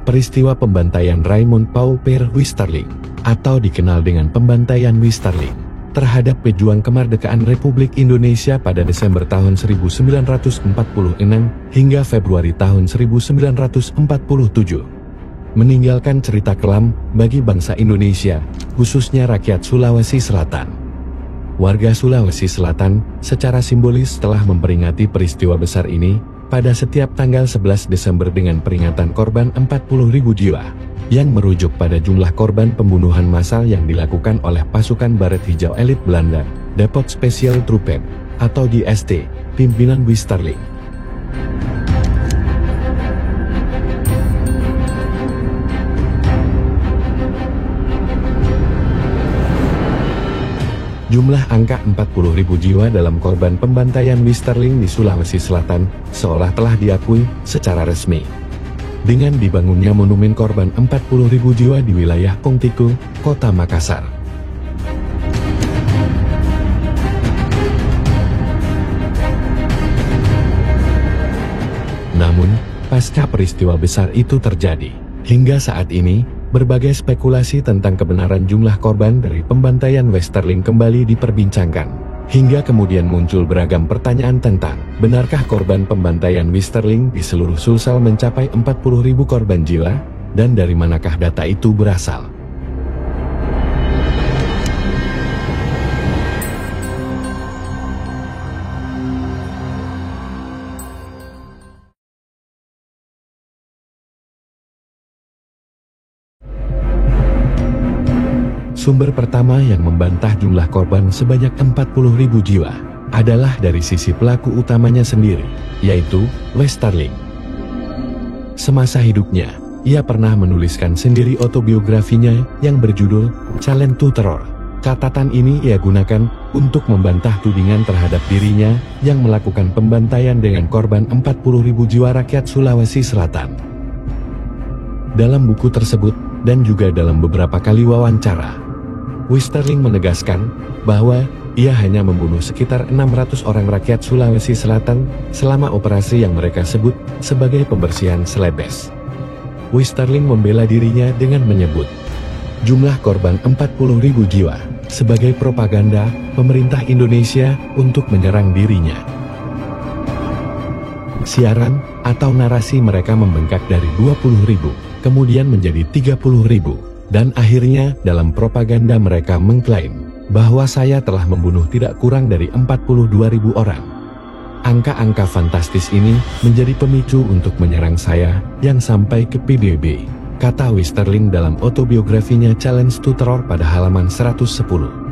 peristiwa pembantaian Raymond Paul Pierre Westerling, atau dikenal dengan pembantaian Westerling, terhadap pejuang kemerdekaan Republik Indonesia pada Desember tahun 1946 hingga Februari tahun 1947. Meninggalkan cerita kelam bagi bangsa Indonesia, khususnya rakyat Sulawesi Selatan. Warga Sulawesi Selatan secara simbolis telah memperingati peristiwa besar ini pada setiap tanggal 11 Desember dengan peringatan korban 40.000 jiwa, yang merujuk pada jumlah korban pembunuhan massal yang dilakukan oleh pasukan Baret Hijau elit Belanda, Depot Special Troepen, atau DST, pimpinan Westerling. Jumlah angka 40.000 jiwa dalam korban pembantaian Westerling di Sulawesi Selatan seolah telah diakui secara resmi. Dengan dibangunnya monumen korban 40.000 jiwa di wilayah Kongtiku, Kota Makassar. Namun, pasca peristiwa besar itu terjadi, hingga saat ini, berbagai spekulasi tentang kebenaran jumlah korban dari pembantaian Westerling kembali diperbincangkan, hingga kemudian muncul beragam pertanyaan tentang, benarkah korban pembantaian Westerling di seluruh Sulsel mencapai 40.000 korban jiwa, dan dari manakah data itu berasal? Sumber pertama yang membantah jumlah korban sebanyak 40.000 jiwa adalah dari sisi pelaku utamanya sendiri, yaitu Westerling. Semasa hidupnya, ia pernah menuliskan sendiri autobiografinya yang berjudul Challenge to Terror. Catatan ini ia gunakan untuk membantah tudingan terhadap dirinya yang melakukan pembantaian dengan korban 40.000 jiwa rakyat Sulawesi Selatan. Dalam buku tersebut, dan juga dalam beberapa kali wawancara, Westerling menegaskan bahwa ia hanya membunuh sekitar 600 orang rakyat Sulawesi Selatan selama operasi yang mereka sebut sebagai pembersihan Celebes. Westerling membela dirinya dengan menyebut jumlah korban 40.000 jiwa sebagai propaganda pemerintah Indonesia untuk menyerang dirinya. Siaran atau narasi mereka membengkak dari 20.000, kemudian menjadi 30.000. Dan akhirnya dalam propaganda mereka mengklaim bahwa saya telah membunuh tidak kurang dari 42.000 orang. Angka-angka fantastis ini menjadi pemicu untuk menyerang saya yang sampai ke PBB, kata Westerling dalam autobiografinya Challenge to Terror pada halaman 110.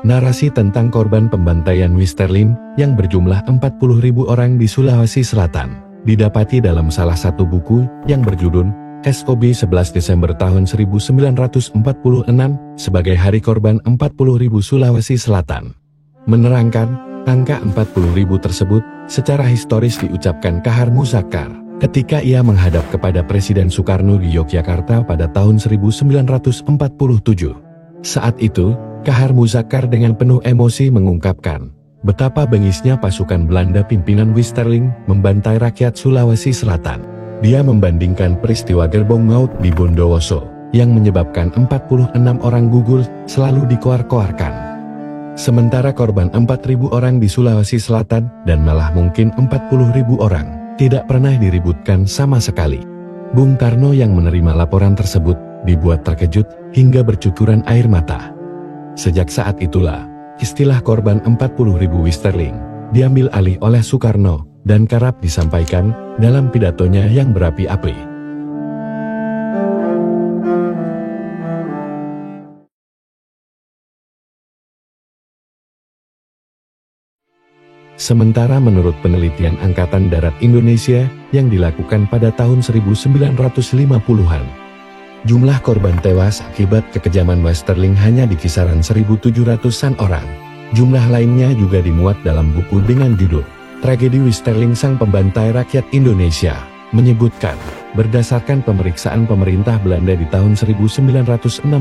Narasi tentang korban pembantaian Westerling yang berjumlah 40.000 orang di Sulawesi Selatan didapati dalam salah satu buku yang berjudul SOB 11 Desember tahun 1946 sebagai Hari Korban 40.000 Sulawesi Selatan. Menerangkan, angka 40.000 tersebut secara historis diucapkan Kahar Muzakkar ketika ia menghadap kepada Presiden Soekarno di Yogyakarta pada tahun 1947. Saat itu, Kahar Muzakkar dengan penuh emosi mengungkapkan betapa bengisnya pasukan Belanda pimpinan Westerling membantai rakyat Sulawesi Selatan. Dia membandingkan peristiwa gerbong maut di Bondowoso yang menyebabkan 46 orang gugur selalu dikoar-koarkan. Sementara korban 4.000 orang di Sulawesi Selatan dan malah mungkin 40.000 orang tidak pernah diributkan sama sekali. Bung Karno yang menerima laporan tersebut dibuat terkejut hingga bercucuran air mata. Sejak saat itulah, istilah korban 40.000 Westerling diambil alih oleh Soekarno dan kerap disampaikan dalam pidatonya yang berapi-api. Sementara menurut penelitian Angkatan Darat Indonesia yang dilakukan pada tahun 1950-an, jumlah korban tewas akibat kekejaman Westerling hanya di kisaran 1.700-an orang. Jumlah lainnya juga dimuat dalam buku dengan judul Tragedi Westerling Sang Pembantai Rakyat Indonesia, menyebutkan, berdasarkan pemeriksaan pemerintah Belanda di tahun 1969,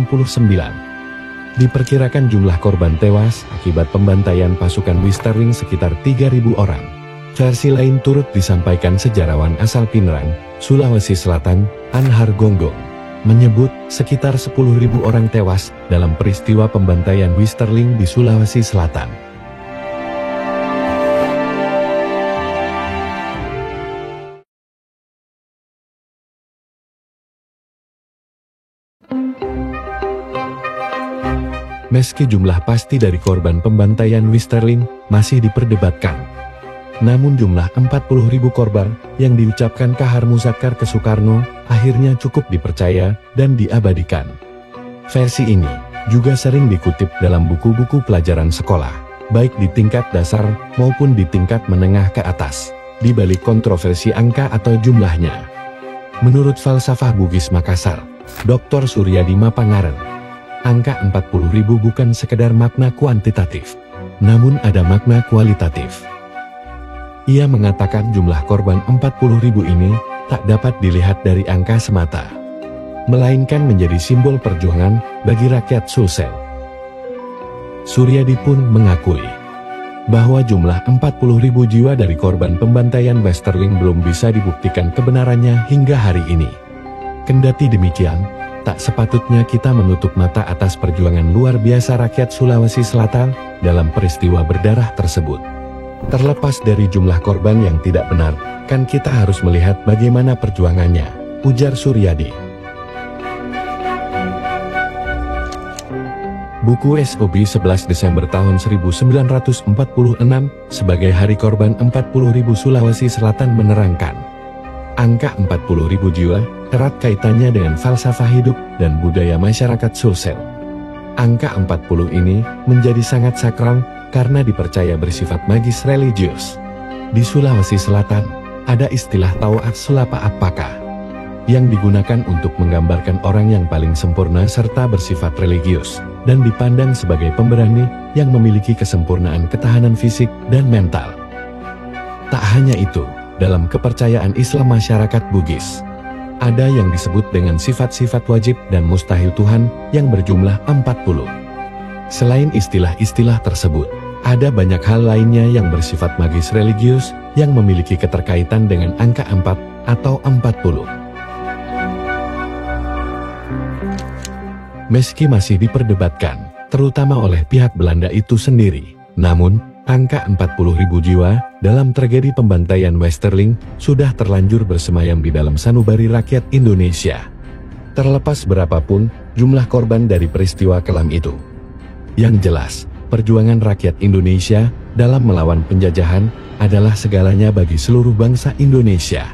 Diperkirakan jumlah korban tewas akibat pembantaian pasukan Westerling sekitar 3.000 orang. Versi lain turut disampaikan sejarawan asal Pinrang, Sulawesi Selatan, Anhar Gonggong, menyebut sekitar 10.000 orang tewas dalam peristiwa pembantaian Westerling di Sulawesi Selatan. Meski jumlah pasti dari korban pembantaian Westerling masih diperdebatkan, namun jumlah 40.000 korban yang diucapkan Kahar Muzakkar ke Soekarno akhirnya cukup dipercaya dan diabadikan. Versi ini juga sering dikutip dalam buku-buku pelajaran sekolah, baik di tingkat dasar maupun di tingkat menengah ke atas, di balik kontroversi angka atau jumlahnya. Menurut falsafah Bugis Makassar, Dr. Suryadi Mapangaren, angka 40.000 bukan sekedar makna kuantitatif, namun ada makna kualitatif. Ia mengatakan jumlah korban 40.000 ini tak dapat dilihat dari angka semata, melainkan menjadi simbol perjuangan bagi rakyat Sulsel. Suryadi pun mengakui bahwa jumlah 40.000 jiwa dari korban pembantaian Westerling belum bisa dibuktikan kebenarannya hingga hari ini. Kendati demikian, tak sepatutnya kita menutup mata atas perjuangan luar biasa rakyat Sulawesi Selatan dalam peristiwa berdarah tersebut. Terlepas dari jumlah korban yang tidak benar, kan kita harus melihat bagaimana perjuangannya, ujar Suryadi. Buku SOB 11 Desember tahun 1946 sebagai Hari Korban 40.000 Sulawesi Selatan menerangkan, angka 40.000 jiwa erat kaitannya dengan falsafah hidup dan budaya masyarakat Sulsel. Angka 40 ini menjadi sangat sakral karena dipercaya bersifat magis religius. Di Sulawesi Selatan, ada istilah Tau'at Sulapa Apaka yang digunakan untuk menggambarkan orang yang paling sempurna serta bersifat religius, dan dipandang sebagai pemberani yang memiliki kesempurnaan ketahanan fisik dan mental. Tak hanya itu, dalam kepercayaan Islam masyarakat Bugis, ada yang disebut dengan sifat-sifat wajib dan mustahil Tuhan yang berjumlah 40. Selain istilah-istilah tersebut, ada banyak hal lainnya yang bersifat magis religius yang memiliki keterkaitan dengan angka 4 atau 40. Meski masih diperdebatkan, terutama oleh pihak Belanda itu sendiri, namun angka 40.000 jiwa dalam tragedi pembantaian Westerling sudah terlanjur bersemayam di dalam sanubari rakyat Indonesia. Terlepas berapapun jumlah korban dari peristiwa kelam itu, yang jelas, perjuangan rakyat Indonesia dalam melawan penjajahan adalah segalanya bagi seluruh bangsa Indonesia.